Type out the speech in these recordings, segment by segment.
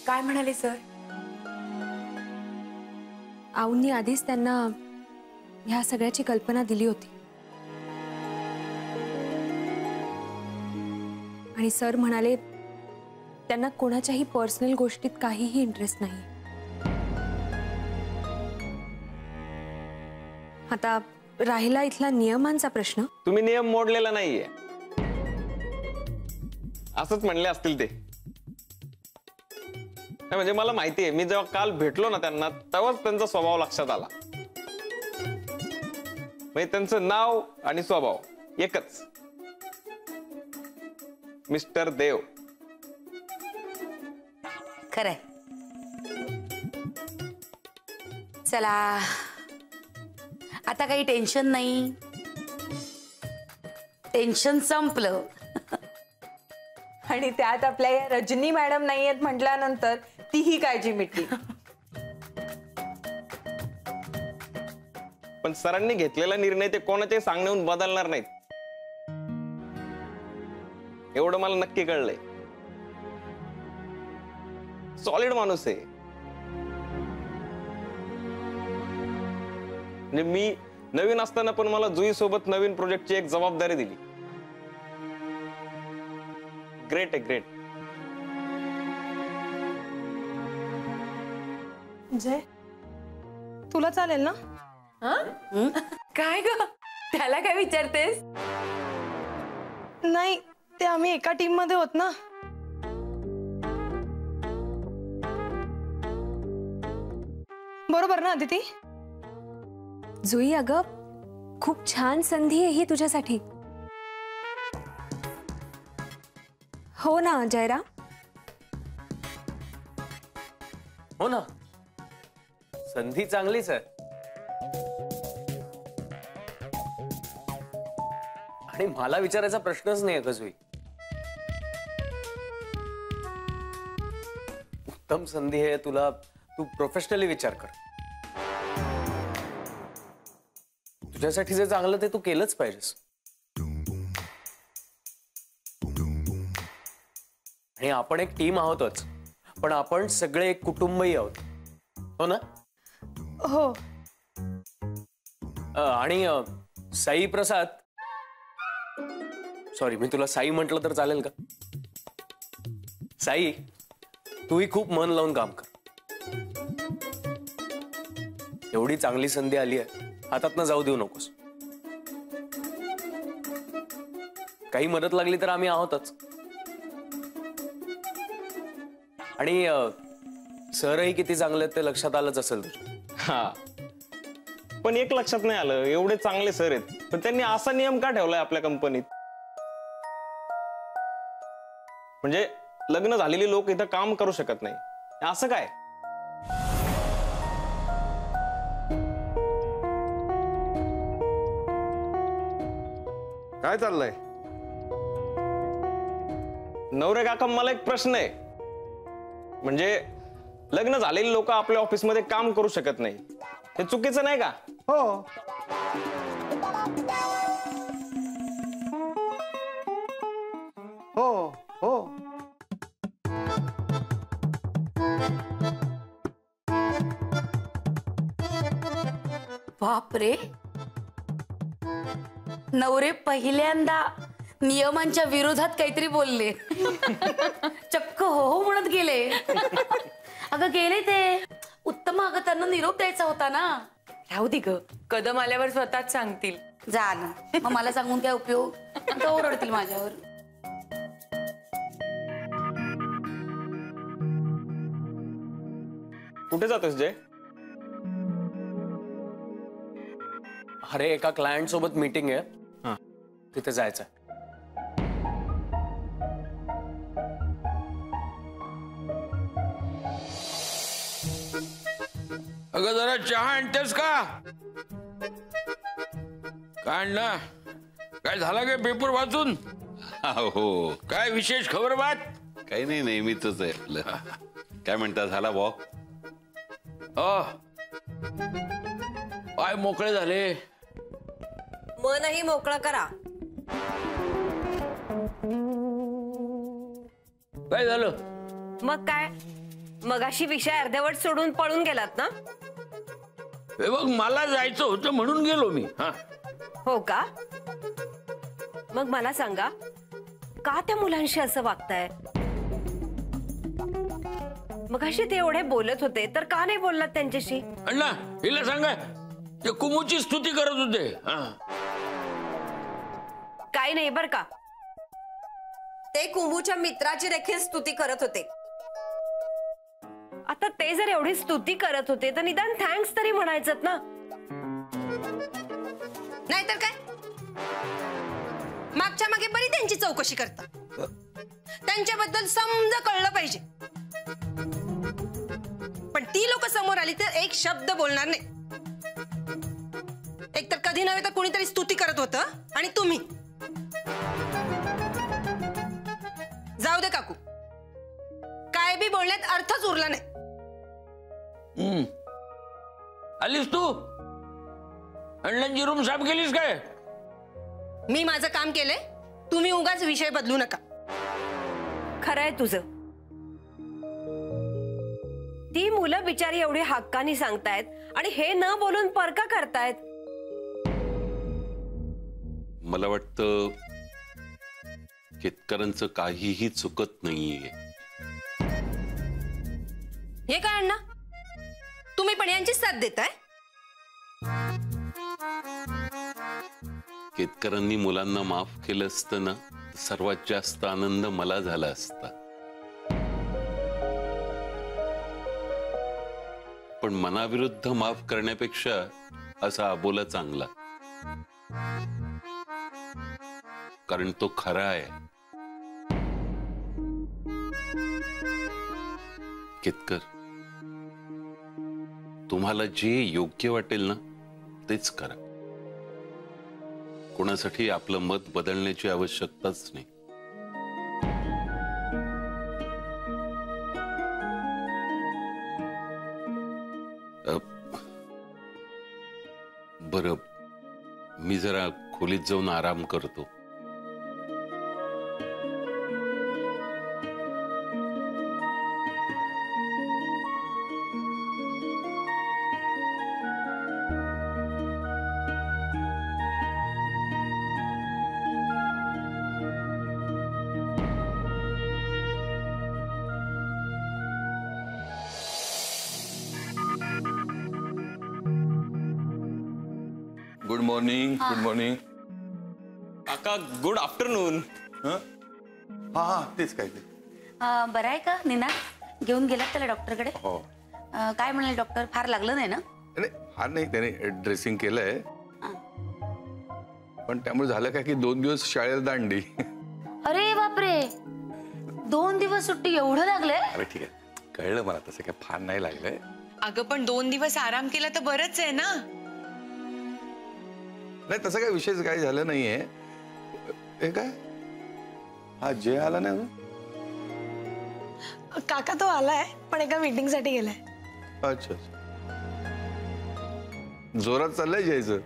काय म्हणाले सर? आऊंनी आधीच त्यांना ह्या सगळ्याची कल्पना दिली होती आणि सर म्हणाले त्यांना कोणाच्याही पर्सनल गोष्टीत काहीही इंटरेस्ट नाही. आता राहिला इथला नियमांचा प्रश्न. तुम्ही नियम मोडलेला नाहीये असंच म्हणले असतील ते. म्हणजे मला माहितीये, मी जेव्हा काल भेटलो ना त्यांना तेव्हाच त्यांचा स्वभाव लक्षात आला. म्हणजे त्यांचं नाव आणि स्वभाव एकच, मिस्टर देव. खरंय. चला आता काही टेन्शन नाही, टेन्शन संपलं. आणि त्यात आपल्या या रजनी मॅडम नाहीयेत म्हटल्यानंतर तीही काळजी मिटली. पण सरांनी घेतलेला निर्णय ते कोणाच्याही सांगण्याहून बदलणार नाहीत, एवढं मला नक्की कळलंय. सॉलिड माणूस आहे. म्हणजे मी नवीन असताना पण मला जुई सोबत नवीन प्रोजेक्टची एक जबाबदारी दिली. ग्रेट आहे, ग्रेट. जय, तुला चालेल ना? काय ग, त्याला काय विचारतेस? नाही, ते आम्ही एका टीम मध्ये होत ना. बरोबर ना अदिती? जुई अगं, खूप छान संधी आहे ही तुझ्यासाठी. हो ना जयरा? हो ना, संधी चांगलीच आहे. आणि मला विचारायचा प्रश्नच नाही जुई. उत्तम संधी आहे तुला, तू प्रोफेशनली विचार कर. तुझ्यासाठी जे चांगलं ते तू केलंच पाहिजेस. आणि आपण एक टीम आहोतच, पण आपण सगळे एक कुटुंबही आहोत, हो ना? हो. आणि साई प्रसाद, सॉरी मी तुला साई म्हटलं तर चालेल का? साई, तूही खूप मन लावून काम कर. एवढी चांगली संधी आली आहे, हातातनं जाऊ देऊ नकोस. काही मदत लागली तर आम्ही आहोतच. आणि सरही किती चांगले आहेत ते लक्षात आलंच असेल तुझ्या. हा, पण एक लक्षात नाही आलं, एवढे चांगले सर आहेत पण त्यांनी असा नियम का ठेवलाय आपल्या कंपनीत? म्हणजे लग्न झालेली लोक इथं काम करू शकत नाही, असं काय? काय चाललंय? नवरे काका, मला एक प्रश्न आहे. म्हणजे लग्न झालेली लोक आपल्या ऑफिसमध्ये काम करू शकत नाही, हे चुकीचं नाही का? हो. हो हो. बापरे, नवरे पहिल्यांदा नियमांच्या विरोधात काहीतरी बोलले. चक्क हो हो म्हणत गेले. अगं गेले ते. उत्तम, अगं त्यांना निरोप द्यायचा होता ना. राहू दे ग, कदम आल्यावर स्वतःच सांगतील. जा ना, मग मला सांगून काय उपयोग? आता ओरडतील माझ्यावर. कुठे जातोस जय? अरे एका क्लायंट सोबत मीटिंग आहे, तिथे जायचं. अगं जरा चहा आणतेस का? काय ना, काय झालं काय पेपर वाचून? हो, काय विशेष खबर बात? काही नाही, नेहमीच आहे आपलं. काय म्हणता, झाला वॉक? पाय मोकळे झाले. मनही मोकळं करा. काय झालं? मग काय, मगाशी विषय अर्धवट सोडून पळून गेलात ना? हे बघ, मला जायचं होतं म्हणून गेलो मी. हा, हो का? मग मला सांगा, का त्या मुलांशी असं वागताय? मगाशी ते एवढे बोलत होते तर का नाही बोललात त्यांच्याशी? अण्णा हिला सांगा, ते कुमूची स्तुती करत होते. हा, काही नाही बर का. ते कुंभूच्या मित्राची देखील स्तुती करत होते. आता ते जर एवढी स्तुती करत होते तर निदान थँक्स तरी म्हणायचं ना. नाहीतर काय, मागच्या मागे बरी त्यांची चौकशी करता. त्यांच्याबद्दल समजा कळलं पाहिजे. पण ती लोक समोर आली तर एक शब्द बोलणार नाही. एकतर कधी नव्हे तर कोणीतरी स्तुती करत होतं आणि तुम्ही. जाऊ दे काकू, काय बी बोलण्यात अर्थच उरला नाही. आलीस तू? अण्णांची रूम साफ केलीस काय? मी माझं काम केलंय, तुम्ही उगाच विषय बदलू नका. खरंय तुझं. ती मुलं बिचारी एवढी हक्कानी सांगतायत आणि हे न बोलून परका करतायत. मला वाटतं केतकरांचं काहीही चुकत नाहीये. हे काय अण्णा, तुम्ही पण यांची साथ देताय? केतकरांनी मुलांना माफ केलं असतं ना, सर्वात जास्त आनंद मला झाला असता. पण मनाविरुद्ध माफ करण्यापेक्षा असा अबोला चांगला, कारण तो खरा आहे. केतकर, तुम्हाला जे योग्य वाटेल ना तेच करा. कोणासाठी आपलं मत बदलण्याची आवश्यकताच नाही. बरं, मी जरा खोलीत जाऊन आराम करतो. Good morning. गुड मॉर्निंग काका, गुड आफ्टरनून. हा हा, तेच काय ते. बरं आहे का निना? घेऊन गेलात त्याला डॉक्टरकडे? हो. काय म्हणाले डॉक्टर? फार लागलं नाही ना? नाही, हा नाही, त्याने ड्रेसिंग केलंय. पण त्यामुळे झालं काय की 2 दिवस शाळेला दांडी. अरे बापरे, 2 दिवस सुट्टी एवढं लागलंय? अरे ठीक आहे, कळलं मला, तसं काय फार नाही लागलंय. अगं पण 2 दिवस आराम केला तर बरंच आहे ना. नाही, तसं काय विशेष काही झालं नाहीये. हे काय, हा जय आला नाही अजून? काका तो आलाय, पण एका मीटिंग साठी गेलाय. अच्छा, जोरात चाललंय जयचं.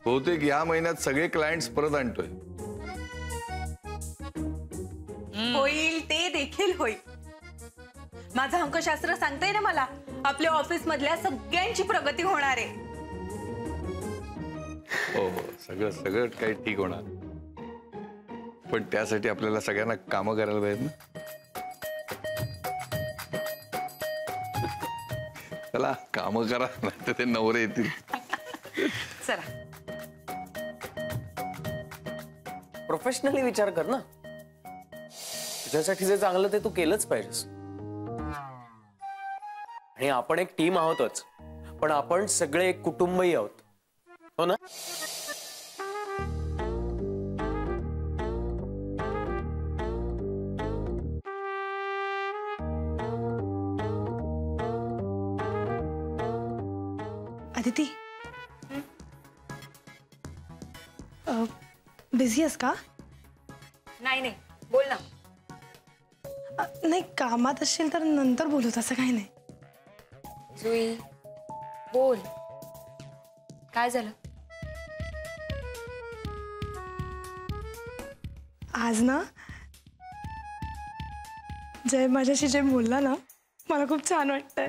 बहुतेक या महिन्यात सगळे क्लायंट्स परत आणतोय. होईल, ते देखील होईल. माझं अंकशास्त्र सांगतंय ना मला, आपल्या ऑफिस मधल्या सगळ्यांची प्रगती होणार आहे. हो, सगळं सगळं काही ठीक होणार. पण त्यासाठी आपल्याला सगळ्यांना कामं करायला पाहिजे ना. चला कामं करा, नाही तर ते नवरे येतील. चला. प्रोफेशनली विचार कर ना. तुझ्यासाठी जे चांगलं ते तू केलंच पाहिजेस. आणि आपण एक टीम आहोतच, पण आपण सगळे एक कुटुंबही आहोत, हो ना? अदिती, बिझी आहेस का? नाही नाही, बोल ना. नाही, कामात असेल तर नंतर बोलू, तसं काही नाही. जुई, बोल, काय झालं? आज ना जय माझ्याशी जे बोलला ना, मला खूप छान वाटतंय.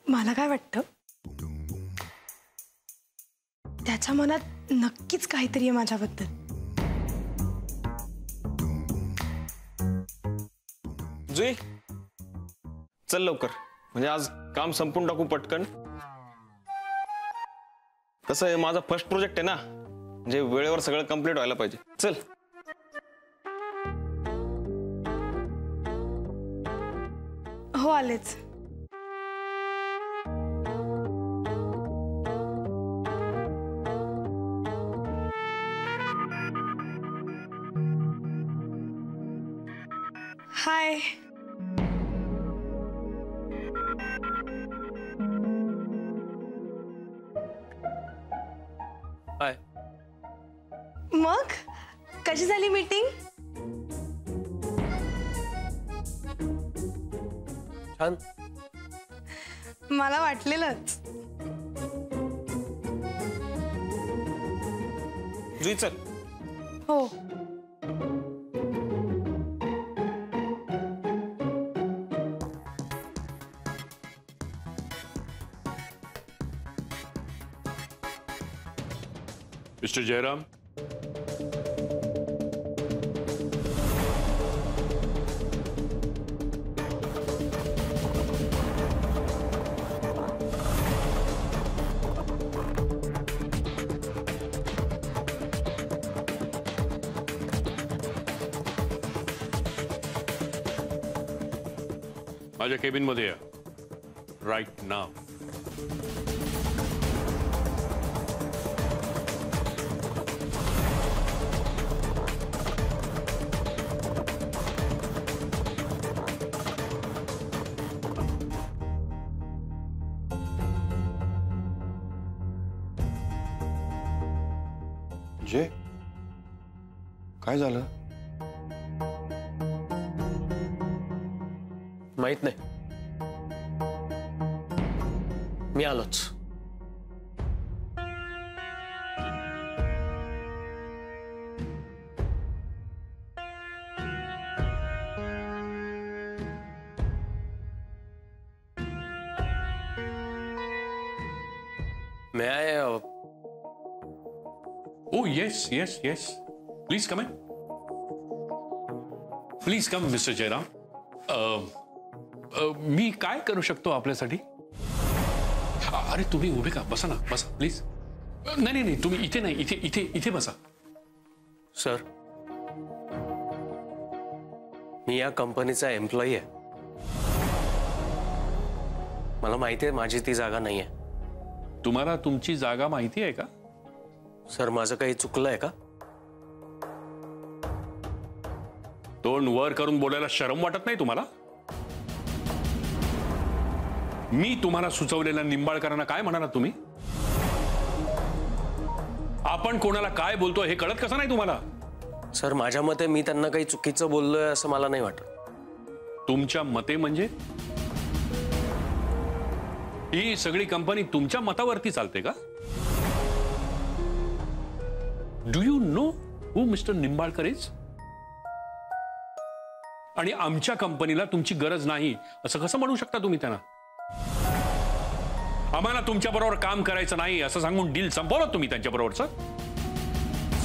मला काय वाटतं, त्याच्या मनात नक्कीच काहीतरी आहे माझ्याबद्दल. जुई चल लवकर, म्हणजे आज काम संपून टाकू पटकन. कसं आहे, माझा फर्स्ट प्रोजेक्ट आहे ना, म्हणजे वेळेवर सगळं कंप्लीट व्हायला पाहिजे. चल. हो आलेच. हाय. हाय. मग कशी झाली मीटिंग? छान. मला वाटलेलंच. जुई चल. हो. मिस्टर जयराम, माझ्या केबिन मध्ये या राईट नाव. जय, काय झालं? माहित नाही, मी आलोच. May I Oh, yes, yes, yes. Please come in. Please come, Mr. Jairam. मी काय करू शकतो आपल्यासाठी? अरे तुम्ही उभे का, बसा ना, बसा प्लीज. नाही नाही नाही, तुम्ही इथे नाही, इथे इथे इथे बसा. सर, मी या कंपनीचा एम्प्लॉई आहे. मला माहिती आहे माझी ती जागा नाही आहे. तुम्हाला तुमची जागा माहिती आहे का? सर, माझं काही चुकलंय का? तोंड वर करून बोलायला शरम वाटत नाही तुम्हाला? मी तुम्हाला सुचवलेल्या निंबाळकरांना काय म्हणालात तुम्ही? आपण कोणाला काय बोलतो हे कळत कसं नाही तुम्हाला? सर, माझ्या मते मी त्यांना काही चुकीचं बोललोय असं मला नाही वाटत. तुमच्या मते म्हणजे? ही सगळी कंपनी तुमच्या मतावरती चालते का? Do you know who mister Nimbalkar is? आणि आमच्या कंपनीला तुमची गरज नाही असं कसं म्हणू शकता तुम्ही त्यांना? आम्हाला तुमच्या बरोबर काम करायचं नाही असं सांगून डील संपवलं तुम्ही त्यांच्या बरोबरचं?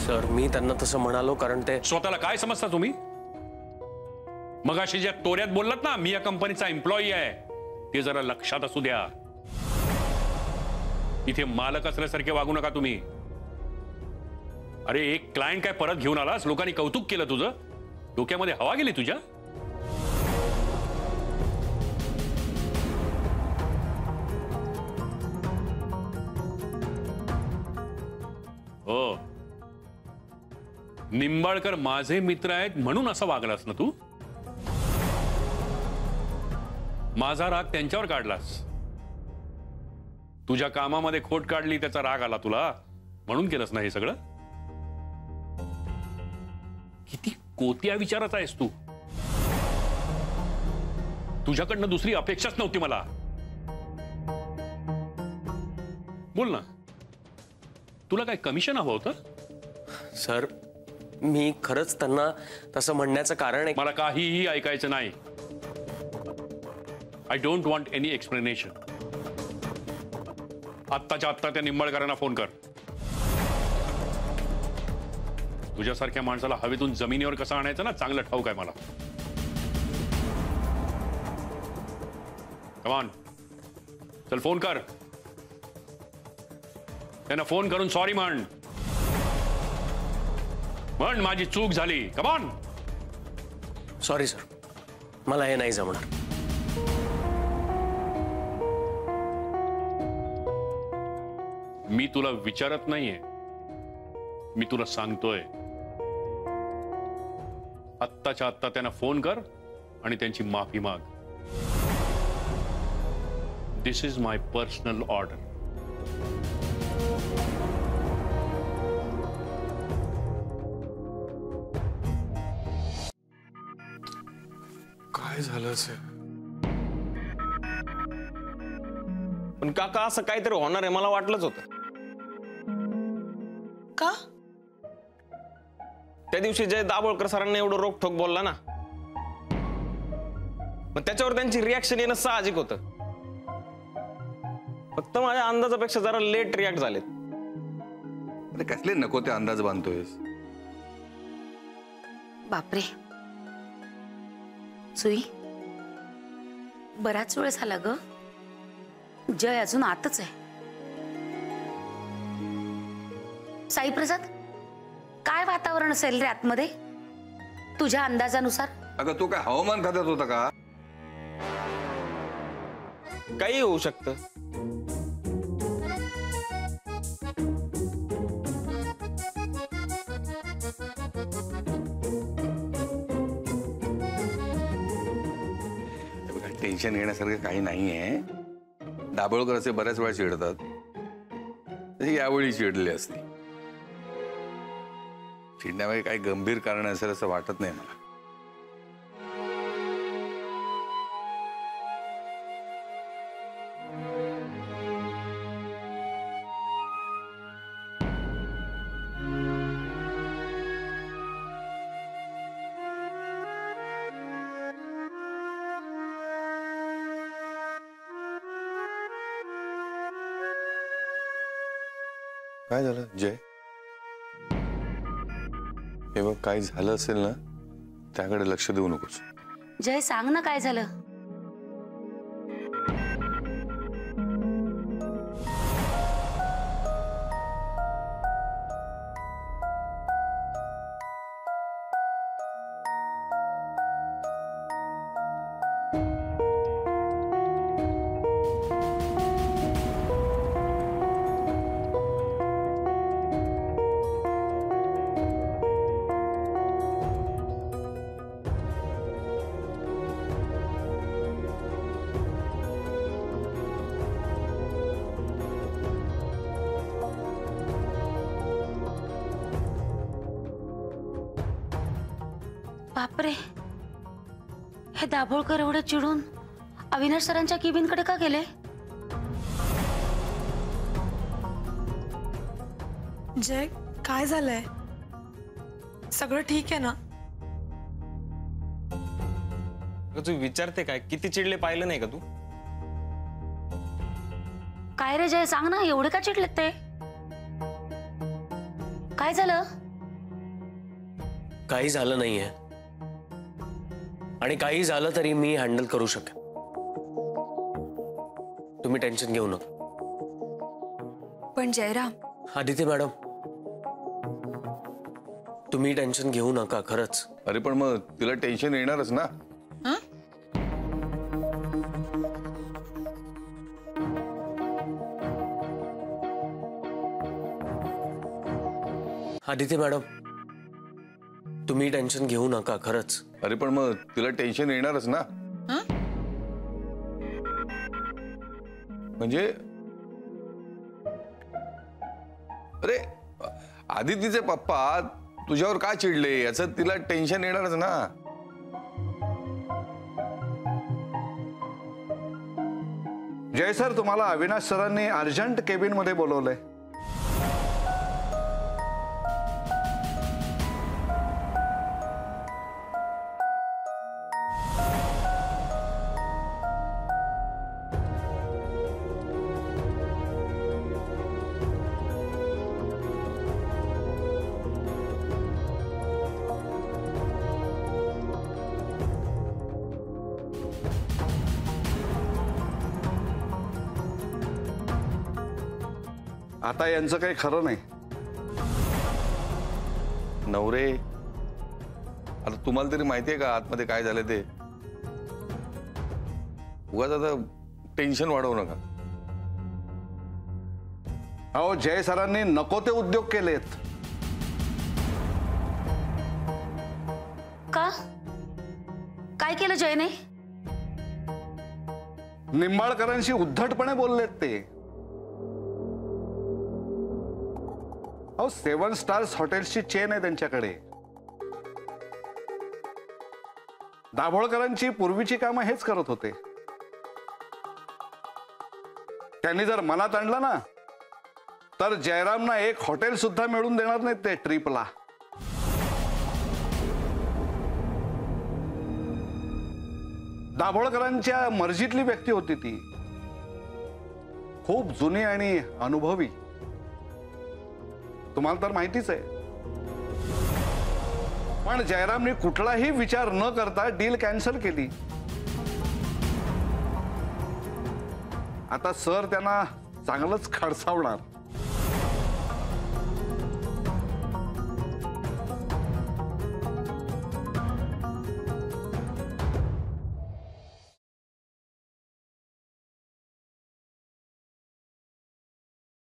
सर, मी त्यांना तसं म्हणालो कारण ते स्वतःला काय समजता तुम्ही? मगाशी ज्या तोऱ्यात बोललात ना, मी या कंपनीचा एम्प्लॉई आहे, ते जरा लक्षात असू द्या. इथे मालक असल्यासारखे वागू नका तुम्ही. अरे एक क्लायंट काय परत घेऊन आलास, लोकांनी कौतुक केलं तुझं, डोक्यामध्ये हवा गेली तुझ्या? हो, निंबाळकर माझे मित्र आहेत म्हणून असं वागलास ना तू? माझा राग त्यांच्यावर काढलास. तुझ्या कामामध्ये खोट काढली, त्याचा राग आला तुला, म्हणून केलंस ना हे सगळं? किती कोत्या विचाराचा आहेस तू. तुझ्याकडनं दुसरी अपेक्षाच नव्हती मला. बोल ना, तुला काय कमिशन हवं होतं? सर, मी खरंच त्यांना तसं म्हणण्याचं कारण आहे. मला काहीही ऐकायचं नाही. I don't want any explanation. आत्ताच्या आत्ता त्या निंबाळकरांना फोन कर. तुझ्यासारख्या माणसाला हवेतून जमिनीवर कसं आणायचं ना, चांगलं ठाऊक आहे मला. कमान, चल फोन कर. त्यांना फोन करून सॉरी म्हण. माझी चूक झाली. कमान. सॉरी सर, मला हे नाही जमणार. मी तुला विचारत नाहीये, मी तुला सांगतोय. आत्ताच्या आत्ता त्यांना फोन कर आणि त्यांची माफी माग. दिस इज माय पर्सनल ऑर्डर. काय झालं असेल? पण काका असं काहीतरी होणार आहे मला वाटलंच होतं. का? त्या दिवशी जय दाभोळकर सरांना एवढं रोखठोक बोलला ना, मग त्याच्यावर त्यांची रिॲक्शन येणं साहजिक होतं. फक्त माझ्या अंदाजापेक्षा जरा लेट रिॲक्ट झालेत. अरे कसले नको ते अंदाज बांधतोयस? बापरे सुई, बराच वेळ झाला ग. जय अजून आतच आहे. साईप्रसाद, काय वातावरण असेल रे आतमध्ये तुझ्या अंदाजानुसार? अगं तू काय हवामान खात्यात होता का? काही होऊ शकतं. टेन्शन घेण्यासारखं काही नाहीये. दाभोळकर असे बऱ्याच वेळा चिडतात, तशी यावेळी चिडले असते. चिडण्यामागे काही गंभीर कारण असेल असं वाटत नाही मला. काय झालं जय? हे बघ, काही झालं असेल ना त्याकडे लक्ष देऊ नकोस. जय सांग ना काय झालं? बापरे, हे दाभोळकर एवढे चिडून अविनाश सरांच्या केबिनकडे का गेले? जय, काय झालंय? सगळं ठीक आहे ना? तू विचारते काय? किती चिडले पाहिलं नाही का तू? काय रे जय, सांग ना, एवढे का चिडलेत ते? काय झालं? काही झालं नाहीये आणि काही झालं तरी मी हँडल करू शकेन. तुम्ही टेन्शन घेऊ नका. पण जयराम, आदिती मॅडम, तुम्ही टेन्शन घेऊ नका खरंच. अरे पण मग तिला टेन्शन येणारच ना. आदिती मॅडम, तुम्ही टेन्शन घेऊ नका खरंच. अरे पण मग तिला टेन्शन येणारच ना. म्हणजे अरे आदितीचे पप्पा तुझ्यावर का चिडले याचं तिला टेन्शन येणारच ना. जय सर, तुम्हाला अविनाश सरांनी अर्जंट केबिन मध्ये बोलवलंय. आता यांचं काही खरं नाही. नवरे, आता तुम्हाला तरी माहितीये का आतमध्ये काय झालं ते? उगाच आता टेन्शन वाढवू नका. अहो, जय सरांनी नको ते उद्योग केलेत. का? काय केलं जयने? निंबाळकरांशी उद्धटपणे बोललेत ते. अहो, 7 स्टार्स हॉटेल्सची चेन आहे त्यांच्याकडे. दाभोळकरांची पूर्वीची कामं हेच करत होते. त्यांनी जर मनात आणलं ना तर जयरामना एक हॉटेल सुद्धा मिळून देणार नाहीत ते ट्रिपला. दाभोळकरांच्या मर्जीतली व्यक्ती होती ती. खूप जुनी आणि अनुभवी. तुम्हाला तर माहितीच आहे. पण जयरामने कुठलाही विचार न करता डील कॅन्सल केली. आता सर त्यांना चांगलंच खडसावणार.